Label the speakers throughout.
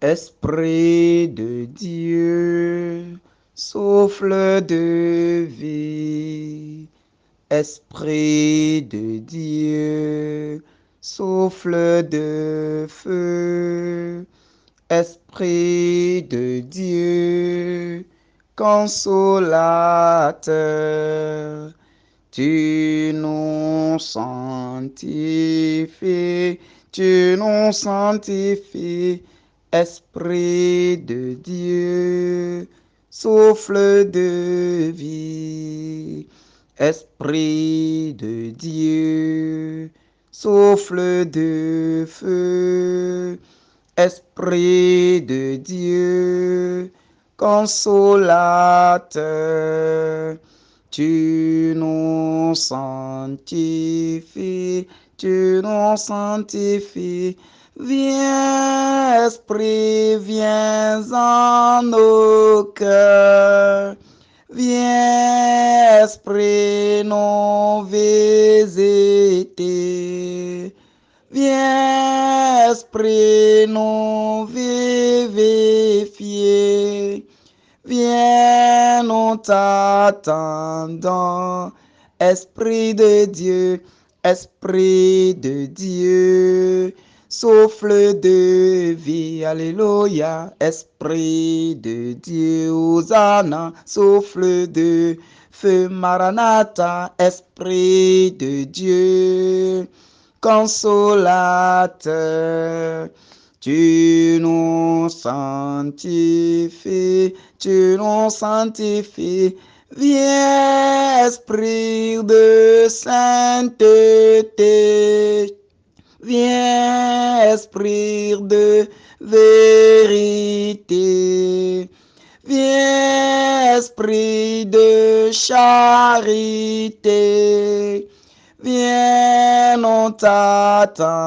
Speaker 1: Esprit de Dieu, souffle de vie. Esprit de Dieu, souffle de feu. Esprit de Dieu, consolateur, tu nous sanctifies, tu nous sanctifies. Esprit de Dieu, souffle de vie. Esprit de Dieu, souffle de feu. Esprit de Dieu, consolateur, tu nous sanctifies, tu nous sanctifies. Viens, Esprit, viens en nos cœurs. Viens, Esprit, nous visiter. Viens, Esprit, nous vivifier. Viens, nous t'attendons. Esprit de Dieu, Esprit de Dieu, souffle de vie, alléluia. Esprit de Dieu, Hosanna, souffle de feu, Maranatha. Esprit de Dieu, consolateur, tu nous sanctifies, tu nous sanctifies. Viens, Esprit de sainteté, viens, Esprit de vérité, viens, Esprit de charité. Viens, nous t'attendons,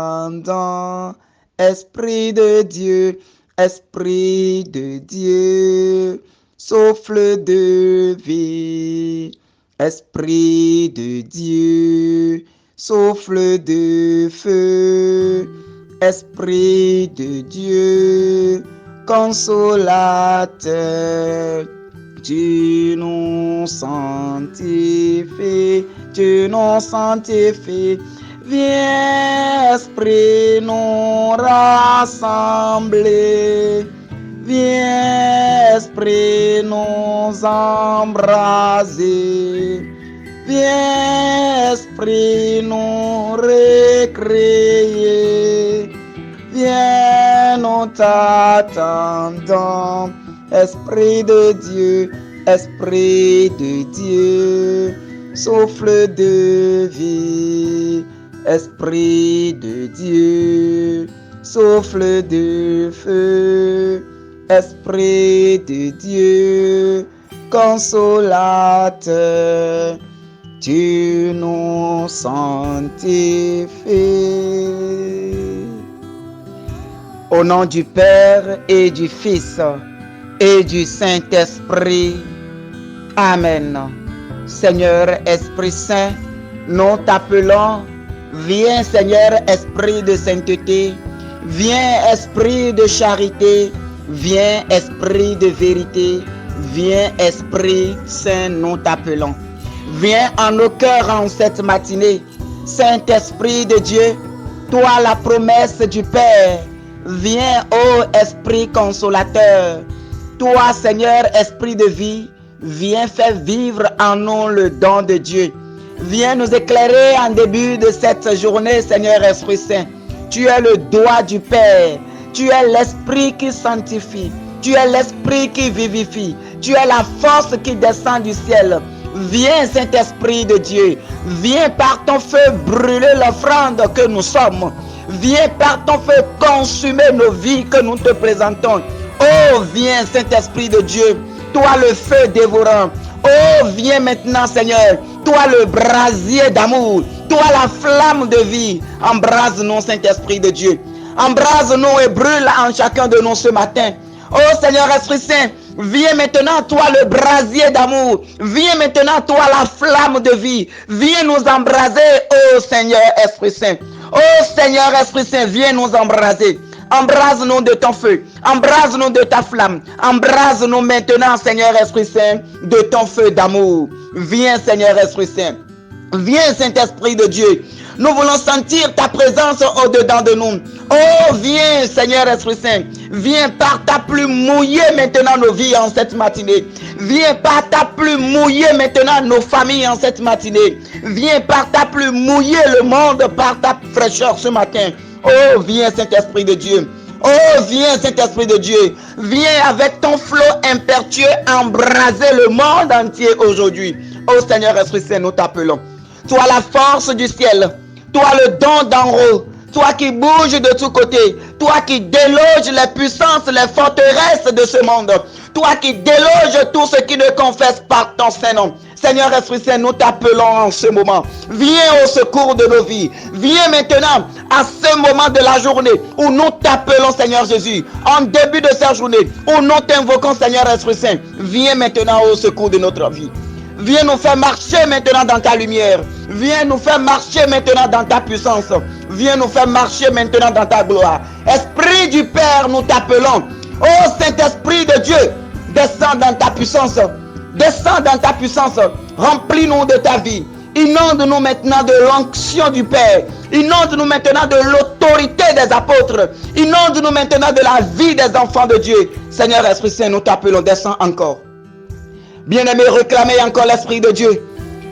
Speaker 1: Esprit de Dieu, Esprit de Dieu, souffle de vie. Esprit de Dieu, souffle de feu. Esprit de Dieu, consolateur, tu nous sanctifies, tu nous sanctifies. Viens, Esprit, nous rassembler. Viens, Esprit, nous embraser. Viens, Esprit, nous recréer. Viens, nous t'attendons. Esprit de Dieu, Esprit de Dieu, souffle de vie. Esprit de Dieu, souffle de feu. Esprit de Dieu, consolateur, tu nous sanctifies. Au nom du Père et du Fils et du Saint-Esprit. Amen. Seigneur Esprit Saint, nous t'appelons. Viens, Seigneur Esprit de sainteté. Viens, Esprit de charité. Viens, Esprit de vérité. Viens, Esprit Saint, nous t'appelons. Viens en nos cœurs en cette matinée. Saint-Esprit de Dieu, toi la promesse du Père. Viens, ô Esprit consolateur. Toi, Seigneur, Esprit de vie, viens faire vivre en nous le don de Dieu. Viens nous éclairer en début de cette journée, Seigneur Esprit Saint. Tu es le doigt du Père. Tu es l'Esprit qui sanctifie. Tu es l'Esprit qui vivifie. Tu es la force qui descend du ciel. Viens, Saint-Esprit de Dieu. Viens par ton feu brûler l'offrande que nous sommes. Viens par ton feu consumer nos vies que nous te présentons. Oh, viens, Saint-Esprit de Dieu, toi le feu dévorant. Oh, viens maintenant, Seigneur, toi le brasier d'amour, toi la flamme de vie. Embrase-nous, Saint-Esprit de Dieu. Embrase-nous et brûle en chacun de nous ce matin. Oh, Seigneur Esprit Saint, viens maintenant, toi le brasier d'amour. Viens maintenant, toi la flamme de vie. Viens nous embraser, oh Seigneur Esprit Saint. Oh Seigneur Esprit Saint, viens nous embraser. Embrase-nous de ton feu. Embrase-nous de ta flamme. Embrase-nous maintenant, Seigneur Esprit Saint, de ton feu d'amour. Viens, Seigneur Esprit Saint. Viens, Saint-Esprit de Dieu. Nous voulons sentir ta présence au-dedans de nous. Oh, viens, Seigneur Esprit Saint. Viens par ta plume mouiller maintenant nos vies en cette matinée. Viens par ta plume mouiller maintenant nos familles en cette matinée. Viens par ta plume mouiller le monde par ta fraîcheur ce matin. Oh, viens, Saint-Esprit de Dieu. Oh, viens, Saint-Esprit de Dieu. Viens avec ton flot impétueux embraser le monde entier aujourd'hui. Oh, Seigneur Esprit Saint, nous t'appelons. Toi la force du ciel, toi le don d'en haut, toi qui bouges de tous côtés, toi qui déloges les puissances, les forteresses de ce monde, toi qui déloges tout ce qui ne confesse pas ton Saint-Nom. Seigneur Esprit Saint, nous t'appelons en ce moment. Viens au secours de nos vies. Viens maintenant à ce moment de la journée où nous t'appelons, Seigneur Jésus. En début de cette journée où nous t'invoquons, Seigneur Esprit Saint. Viens maintenant au secours de notre vie. Viens nous faire marcher maintenant dans ta lumière. Viens nous faire marcher maintenant dans ta puissance. Viens nous faire marcher maintenant dans ta gloire. Esprit du Père, nous t'appelons. Oh Saint-Esprit de Dieu, descends dans ta puissance. Descends dans ta puissance. Remplis-nous de ta vie. Inonde-nous maintenant de l'onction du Père. Inonde-nous maintenant de l'autorité des apôtres. Inonde-nous maintenant de la vie des enfants de Dieu. Seigneur Esprit Saint, nous t'appelons. Descends encore. Bien-aimé, réclamez encore l'Esprit de Dieu.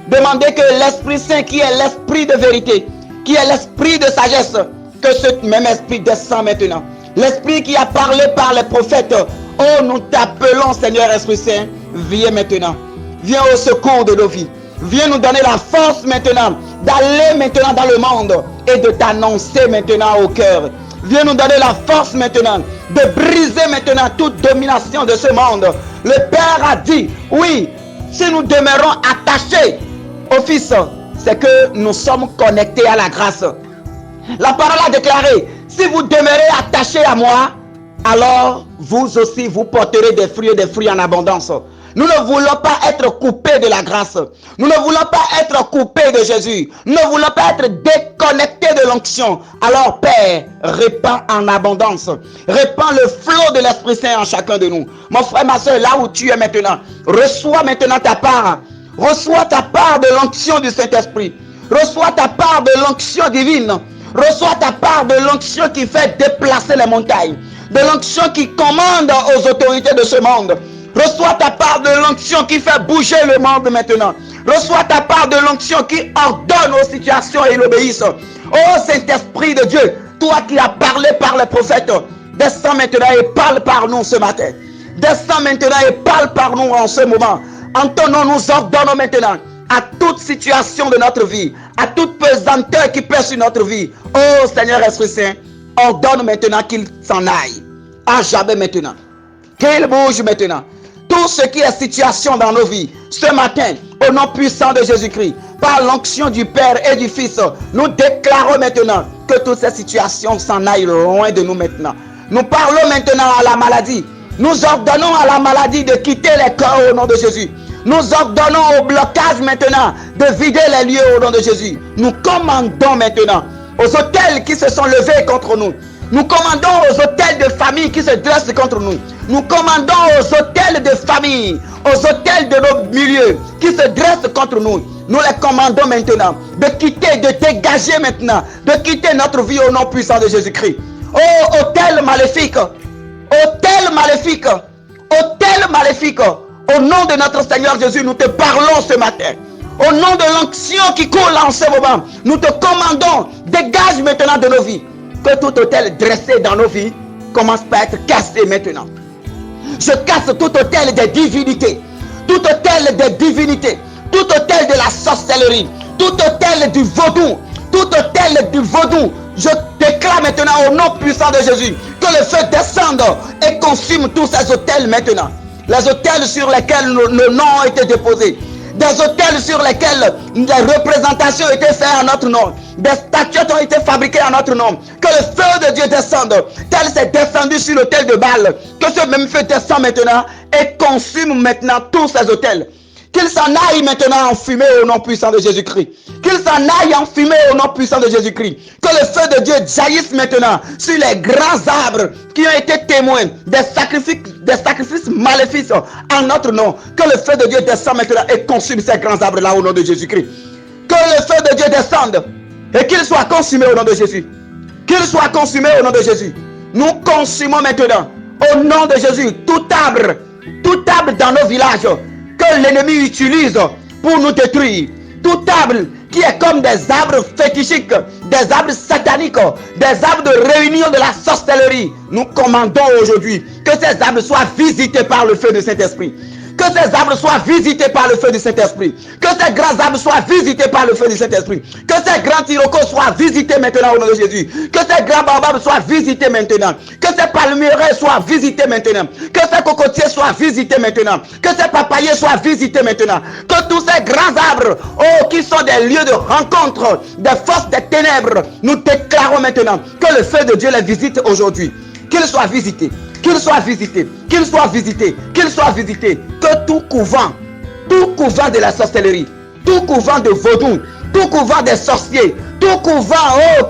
Speaker 1: Demandez que l'Esprit Saint, qui est l'Esprit de vérité, qui est l'Esprit de sagesse, que ce même Esprit descend maintenant. L'Esprit qui a parlé par les prophètes. Oh, nous t'appelons, Seigneur Esprit Saint. Viens maintenant. Viens au secours de nos vies. Viens nous donner la force maintenant d'aller maintenant dans le monde et de t'annoncer maintenant au cœur. Viens nous donner la force maintenant de briser maintenant toute domination de ce monde. Le Père a dit, oui, si nous demeurons attachés au Fils, c'est que nous sommes connectés à la grâce. La parole a déclaré, si vous demeurez attachés à moi, alors vous aussi vous porterez des fruits en abondance. Nous ne voulons pas être coupés de la grâce. Nous ne voulons pas être coupés de Jésus. Nous ne voulons pas être déconnectés de l'onction. Alors Père, répands en abondance. Répands le flot de l'Esprit Saint en chacun de nous. Mon frère, ma soeur, là où tu es maintenant, reçois maintenant ta part. Reçois ta part de l'onction du Saint-Esprit. Reçois ta part de l'onction divine. Reçois ta part de l'onction qui fait déplacer les montagnes. De l'onction qui commande aux autorités de ce monde. Reçois ta part de l'onction qui fait bouger le monde maintenant. Reçois ta part de l'onction qui ordonne aux situations et il obéisse. Oh Saint-Esprit de Dieu, toi qui as parlé par les prophètes, descends maintenant et parle par nous ce matin. Descends maintenant et parle par nous en ce moment. En ton nom, nous ordonnons maintenant à toute situation de notre vie, à toute pesanteur qui pèse sur notre vie. Oh Seigneur Esprit Saint, ordonne maintenant qu'il s'en aille. À jamais maintenant. Qu'il bouge maintenant. Tout ce qui est situation dans nos vies, ce matin, au nom puissant de Jésus-Christ, par l'onction du Père et du Fils, nous déclarons maintenant que toutes ces situations s'en aillent loin de nous maintenant. Nous parlons maintenant à la maladie. Nous ordonnons à la maladie de quitter les corps au nom de Jésus. Nous ordonnons au blocage maintenant de vider les lieux au nom de Jésus. Nous commandons maintenant aux hôtels qui se sont levés contre nous. Nous commandons aux hôtels de famille qui se dressent contre nous. Nous commandons aux hôtels de famille, aux hôtels de nos milieux qui se dressent contre nous. Nous les commandons maintenant de quitter, de dégager maintenant, de quitter notre vie au nom puissant de Jésus-Christ. Oh, hôtel maléfique, hôtel maléfique, hôtel maléfique, au nom de notre Seigneur Jésus, nous te parlons ce matin. Au nom de l'onction qui coule en ce moment, nous te commandons, dégage maintenant de nos vies. Que tout hôtel dressé dans nos vies commence par être cassé maintenant. Je casse tout hôtel des divinités, tout hôtel des divinités, tout hôtel de la sorcellerie, tout hôtel du vaudou, tout hôtel du vaudou. Je déclare maintenant au nom puissant de Jésus que le feu descende et consume tous ces hôtels maintenant. Les hôtels sur lesquels le nom a été déposé. Des hôtels sur lesquels des représentations ont été faites en notre nom. Des statuettes ont été fabriquées en notre nom. Que le feu de Dieu descende. Tel c'est descendu sur l'hôtel de Baal. Que ce même feu descende maintenant et consume maintenant tous ces hôtels. Qu'il s'en aille maintenant en fumée au nom puissant de Jésus-Christ. Qu'il s'en aille en fumée au nom puissant de Jésus-Christ. Que le feu de Dieu jaillisse maintenant sur les grands arbres qui ont été témoins des sacrifices maléfiques en notre nom. Que le feu de Dieu descende maintenant et consume ces grands arbres-là au nom de Jésus-Christ. Que le feu de Dieu descende et qu'il soit consumé au nom de Jésus. Qu'il soit consumé au nom de Jésus. Nous consumons maintenant au nom de Jésus tout arbre dans nos villages que l'ennemi utilise pour nous détruire. Tout arbre qui est comme des arbres fétichiques, des arbres sataniques, des arbres de réunion de la sorcellerie. Nous commandons aujourd'hui que ces arbres soient visités par le feu du Saint-Esprit. Que ces arbres soient visités par le feu du Saint-Esprit. Que ces grands arbres soient visités par le feu du Saint-Esprit. Que ces grands tirocos soient visités maintenant au nom de Jésus. Que ces grands baobabs soient visités maintenant. Que ces palmeraie soient visités maintenant. Que ces cocotiers soient visités maintenant. Que ces papayers soient visités maintenant. Que tous ces grands arbres, qui sont des lieux de rencontre des forces des ténèbres, nous déclarons maintenant que le feu de Dieu les visite aujourd'hui. Qu'ils soient visités. Qu'il soit visité, qu'il soit visité, qu'il soit visité, que tout couvent de la sorcellerie, tout couvent de vaudou, tout couvent des sorciers, tout couvent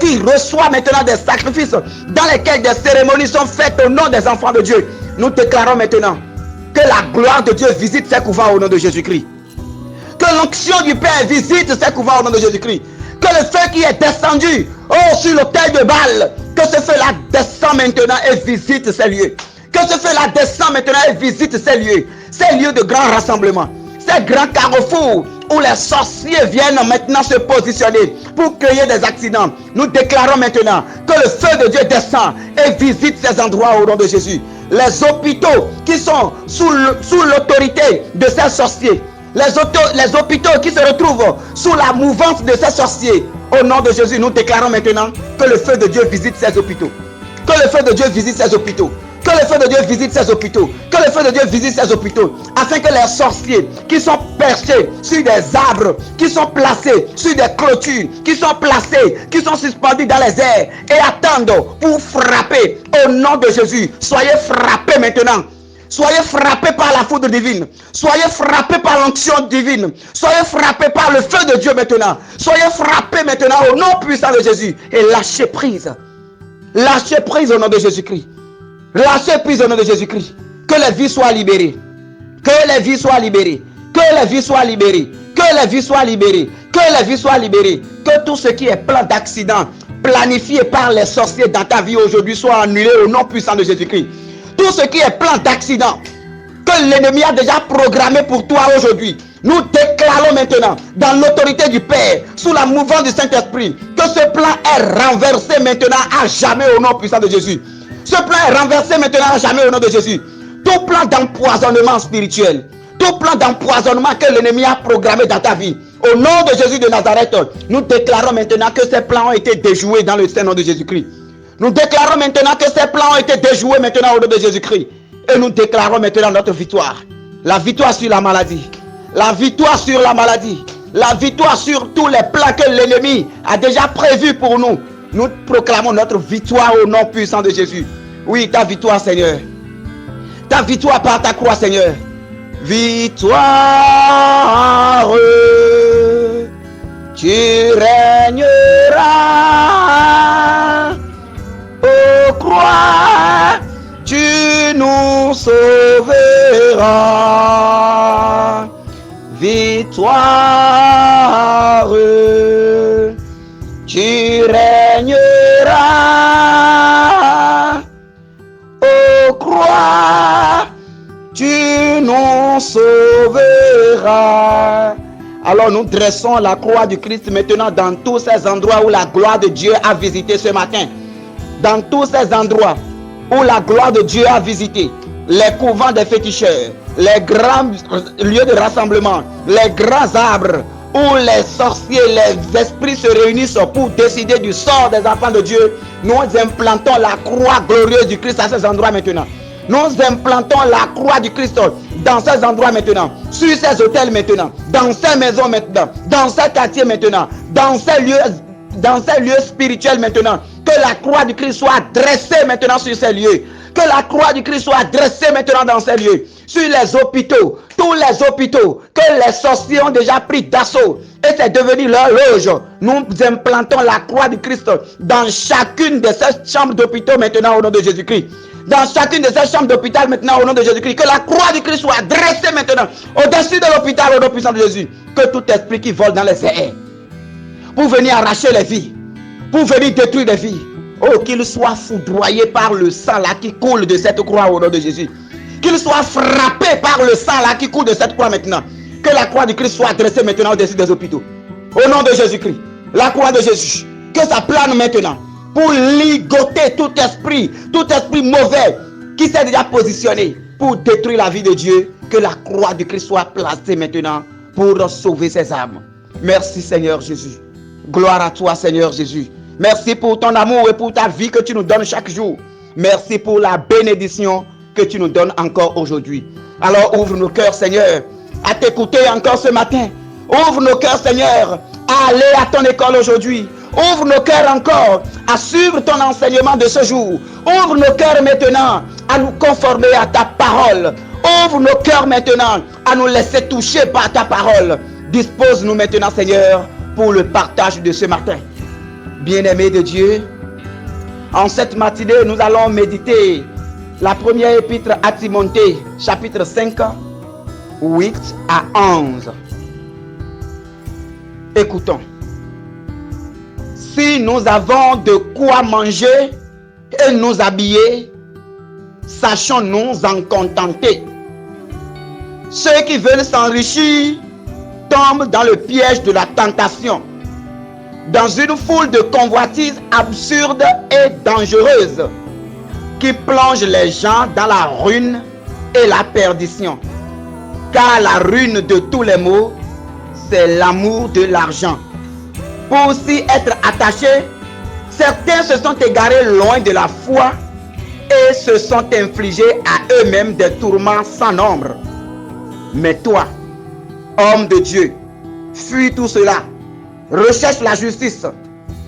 Speaker 1: qui reçoit maintenant des sacrifices dans lesquels des cérémonies sont faites au nom des enfants de Dieu. Nous déclarons maintenant que la gloire de Dieu visite ces couvents au nom de Jésus-Christ. Que l'onction du Père visite ces couvents au nom de Jésus-Christ. Que le feu qui est descendu sur l'autel de Baal, que ce feu-là descend maintenant et visite ces lieux. Que ce feu-là descend maintenant et visite ces lieux de grand rassemblement, ces grands carrefours où les sorciers viennent maintenant se positionner pour créer des accidents. Nous déclarons maintenant que le feu de Dieu descend et visite ces endroits au nom de Jésus. Les hôpitaux qui sont sous l'autorité de ces sorciers, les hôpitaux qui se retrouvent sous la mouvance de ces sorciers, au nom de Jésus, nous déclarons maintenant que le feu de Dieu visite ces hôpitaux. Que le feu de Dieu visite ces hôpitaux. Que le feu de Dieu visite ces hôpitaux. Que le feu de Dieu visite ces hôpitaux. Afin que les sorciers qui sont perchés sur des arbres, qui sont placés sur des clôtures, qui sont placés, qui sont suspendus dans les airs et attendent pour frapper, au nom de Jésus, soyez frappés maintenant. Soyez frappés par la foudre divine. Soyez frappés par l'onction divine. Soyez frappés par le feu de Dieu maintenant. Soyez frappés maintenant au nom puissant de Jésus. Et lâchez prise. Lâchez prise au nom de Jésus-Christ. Lâchez prise au nom de Jésus-Christ. Que les vies soient libérées. Que les vies soient libérées. Que les vies soient libérées. Que les vies soient libérées. Que les vies soient libérées. Que tout ce qui est plan d'accident planifié par les sorciers dans ta vie aujourd'hui soit annulé au nom puissant de Jésus-Christ. Tout ce qui est plan d'accident que l'ennemi a déjà programmé pour toi aujourd'hui, nous déclarons maintenant dans l'autorité du Père, sous la mouvance du Saint-Esprit, que ce plan est renversé maintenant à jamais au nom puissant de Jésus. Ce plan est renversé maintenant à jamais au nom de Jésus. Tout plan d'empoisonnement spirituel, tout plan d'empoisonnement que l'ennemi a programmé dans ta vie, au nom de Jésus de Nazareth, nous déclarons maintenant que ces plans ont été déjoués dans le Saint-Nom de Jésus-Christ. Nous déclarons maintenant que ces plans ont été déjoués maintenant au nom de Jésus-Christ. Et nous déclarons maintenant notre victoire. La victoire sur la maladie. La victoire sur la maladie. La victoire sur tous les plans que l'ennemi a déjà prévus pour nous. Nous proclamons notre victoire au nom puissant de Jésus. Oui, ta victoire, Seigneur. Ta victoire par ta croix, Seigneur. Victoire. Tu régneras. Ô croix, tu nous sauveras. Victoire, tu régneras. Ô croix, tu nous sauveras. Alors nous dressons la croix du Christ maintenant dans tous ces endroits où la gloire de Dieu a visité ce matin. Dans tous ces endroits où la gloire de Dieu a visité, les couvents des féticheurs, les grands lieux de rassemblement, les grands arbres où les sorciers, les esprits se réunissent pour décider du sort des enfants de Dieu, nous implantons la croix glorieuse du Christ à ces endroits maintenant. Nous implantons la croix du Christ dans ces endroits maintenant, sur ces hôtels maintenant, dans ces maisons maintenant, dans ces quartiers maintenant, dans ces lieux spirituels maintenant. Que la croix du Christ soit dressée maintenant sur ces lieux. Que la croix du Christ soit dressée maintenant dans ces lieux, sur les hôpitaux, tous les hôpitaux, que les sorciers ont déjà pris d'assaut et c'est devenu leur loge. Nous implantons la croix du Christ dans chacune de ces chambres d'hôpitaux maintenant au nom de Jésus-Christ. Dans chacune de ces chambres d'hôpital maintenant au nom de Jésus-Christ. Que la croix du Christ soit dressée maintenant au-dessus de l'hôpital au nom puissant de Jésus. Que tout esprit qui vole dans les airs pour venir arracher les vies, pour venir détruire les vies, oh, qu'il soit foudroyé par le sang là qui coule de cette croix au nom de Jésus. Qu'il soit frappé par le sang là qui coule de cette croix maintenant. Que la croix du Christ soit dressée maintenant au-dessus des hôpitaux. Au nom de Jésus-Christ. La croix de Jésus. Que ça plane maintenant pour ligoter tout esprit mauvais qui s'est déjà positionné pour détruire la vie de Dieu. Que la croix du Christ soit placée maintenant pour sauver ses âmes. Merci Seigneur Jésus. Gloire à toi Seigneur Jésus. Merci pour ton amour et pour ta vie que tu nous donnes chaque jour. Merci pour la bénédiction que tu nous donnes encore aujourd'hui. Alors ouvre nos cœurs Seigneur à t'écouter encore ce matin. Ouvre nos cœurs Seigneur à aller à ton école aujourd'hui. Ouvre nos cœurs encore à suivre ton enseignement de ce jour. Ouvre nos cœurs maintenant à nous conformer à ta parole. Ouvre nos cœurs maintenant à nous laisser toucher par ta parole. Dispose-nous maintenant Seigneur pour le partage de ce matin. Bien-aimés de Dieu, en cette matinée, nous allons méditer la première épître à Timothée, chapitre 5, 8 à 11. Écoutons. Si nous avons de quoi manger et nous habiller, sachons nous en contenter. Ceux qui veulent s'enrichir tombent dans le piège de la tentation, dans une foule de convoitises absurdes et dangereuses qui plongent les gens dans la ruine et la perdition. Car la ruine de tous les maux, c'est l'amour de l'argent. Pour s'y être attachés, certains se sont égarés loin de la foi et se sont infligés à eux-mêmes des tourments sans nombre. Mais toi, homme de Dieu, fuis tout cela. Recherche la justice,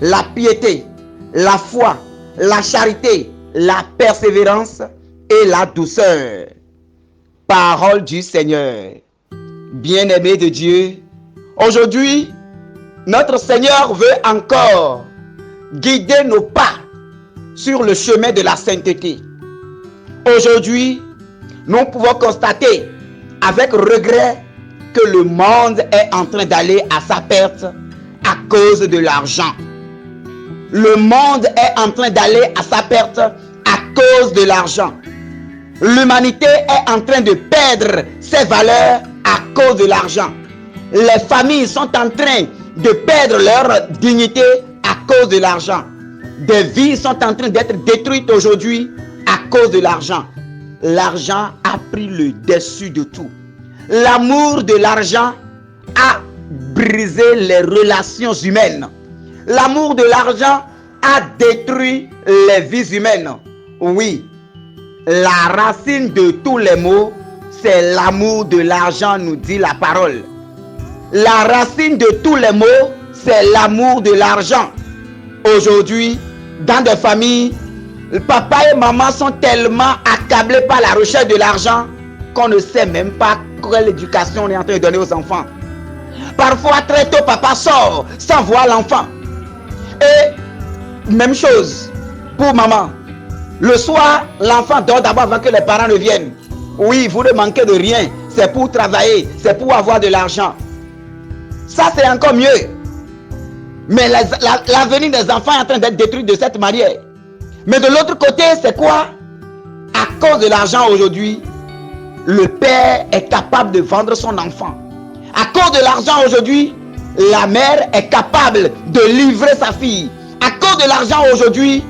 Speaker 1: la piété, la foi, la charité, la persévérance et la douceur. Parole du Seigneur. Bien-aimés de Dieu, aujourd'hui, notre Seigneur veut encore guider nos pas sur le chemin de la sainteté. Aujourd'hui, nous pouvons constater avec regret que le monde est en train d'aller à sa perte à cause de l'argent. Le monde est en train d'aller à sa perte à cause de l'argent. L'humanité est en train de perdre ses valeurs à cause de l'argent. Les familles sont en train de perdre leur dignité à cause de l'argent. Des vies sont en train d'être détruites aujourd'hui à cause de l'argent. L'argent a pris le dessus de tout. L'amour de l'argent a brisé les relations humaines. L'amour de l'argent a détruit les vies humaines. Oui, la racine de tous les maux, c'est l'amour de l'argent, nous dit la parole. La racine de tous les maux, c'est l'amour de l'argent. Aujourd'hui, dans des familles, papa et maman sont tellement accablés par la recherche de l'argent qu'on ne sait même pas quelle éducation on est en train de donner aux enfants. Parfois, très tôt, papa sort sans voir l'enfant. Et même chose pour maman. Le soir, l'enfant dort d'abord avant que les parents ne viennent. Oui, vous ne manquez de rien. C'est pour travailler, c'est pour avoir de l'argent. Ça, c'est encore mieux. Mais l'avenir des enfants est en train d'être détruit de cette manière. Mais de l'autre côté, c'est quoi? À cause de l'argent aujourd'hui, le père est capable de vendre son enfant. À cause de l'argent aujourd'hui, la mère est capable de livrer sa fille. À cause de l'argent aujourd'hui,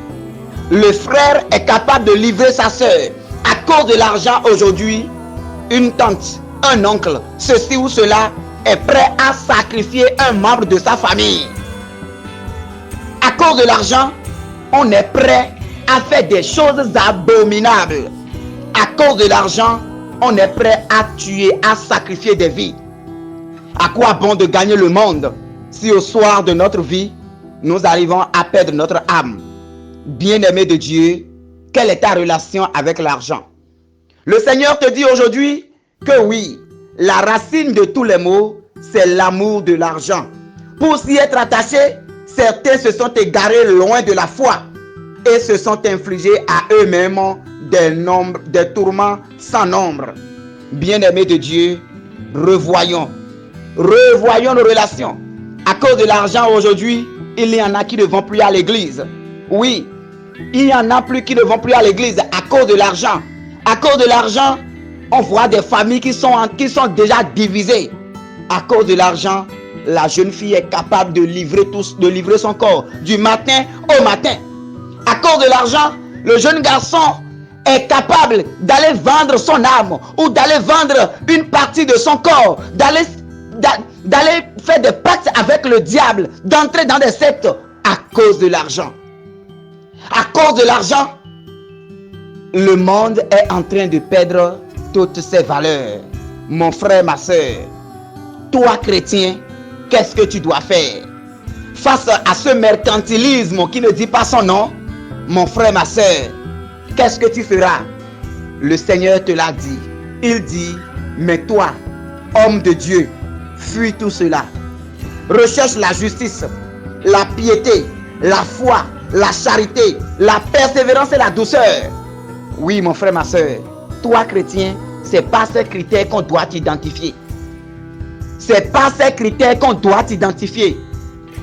Speaker 1: le frère est capable de livrer sa soeur. À cause de l'argent aujourd'hui, une tante, un oncle, ceci ou cela est prêt à sacrifier un membre de sa famille. À cause de l'argent, on est prêt à faire des choses abominables. À cause de l'argent, on est prêt à tuer, à sacrifier des vies. À quoi bon de gagner le monde si au soir de notre vie, nous arrivons à perdre notre âme? Bien-aimés de Dieu, Quelle est ta relation avec l'argent? Le Seigneur te dit aujourd'hui que oui, la racine de tous les maux, c'est l'amour de l'argent. Pour s'y être attaché, certains se sont égarés loin de la foi et se sont infligés à eux-mêmes des tourments sans nombre. Bien-aimés de Dieu, revoyons nos relations. À cause de l'argent aujourd'hui, il y en a qui ne vont plus à l'église. Oui, il y en a plus qui ne vont plus à l'église à cause de l'argent. À cause de l'argent, on voit des familles qui sont déjà divisées. À cause de l'argent, la jeune fille est capable de livrer son corps du matin au matin. À cause de l'argent, le jeune garçon est capable d'aller vendre son âme ou d'aller vendre une partie de son corps, d'aller faire des pactes avec le diable, d'entrer dans des sectes à cause de l'argent. À cause de l'argent, le monde est en train de perdre toutes ses valeurs. Mon frère, ma soeur, toi chrétien, qu'est-ce que tu dois faire face à ce mercantilisme qui ne dit pas son nom? Mon frère, ma soeur, qu'est-ce que tu feras? Le Seigneur te l'a dit. Il dit, mais toi, homme de Dieu, fuis tout cela. Recherche la justice, la piété, la foi, la charité, la persévérance et la douceur. Oui, mon frère, ma soeur, toi chrétien, c'est pas ces critères qu'on doit t'identifier. C'est pas ces critères qu'on doit t'identifier.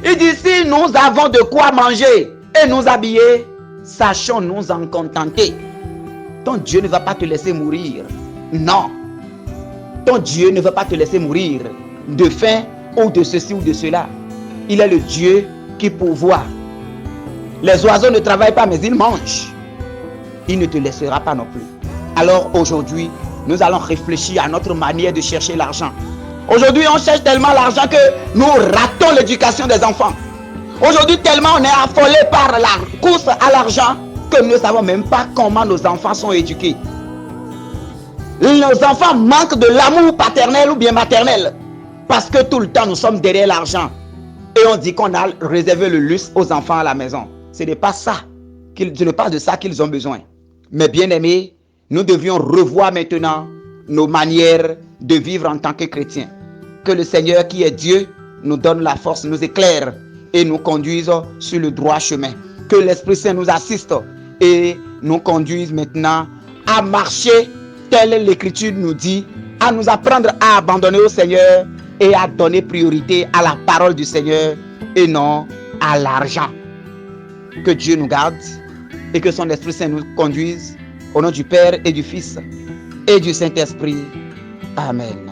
Speaker 1: Il dit, si nous avons de quoi manger et nous habiller, sachons nous en contenter. Ton Dieu ne va pas te laisser mourir. Non. Ton Dieu ne va pas te laisser mourir de faim ou de ceci ou de cela. Il est le Dieu qui pourvoit. Les oiseaux ne travaillent pas, mais ils mangent. Il ne te laissera pas non plus. Alors aujourd'hui, nous allons réfléchir à notre manière de chercher l'argent. Aujourd'hui, on cherche tellement l'argent que nous ratons l'éducation des enfants. Aujourd'hui, tellement on est affolé par la course à l'argent que nous ne savons même pas comment nos enfants sont éduqués. Nos enfants manquent de l'amour paternel ou bien maternel parce que tout le temps nous sommes derrière l'argent et on dit qu'on a réservé le luxe aux enfants à la maison. Ce n'est pas ça, ce n'est pas de ça qu'ils ont besoin. Mais bien aimés, nous devions revoir maintenant nos manières de vivre en tant que chrétiens. Que le Seigneur qui est Dieu nous donne la force, nous éclaire et nous conduise sur le droit chemin. Que l'Esprit Saint nous assiste et nous conduise maintenant à marcher tel l'Écriture nous dit, à nous apprendre à abandonner au Seigneur et à donner priorité à la parole du Seigneur et non à l'argent. Que Dieu nous garde et que son Esprit Saint nous conduise au nom du Père et du Fils et du Saint-Esprit. Amen.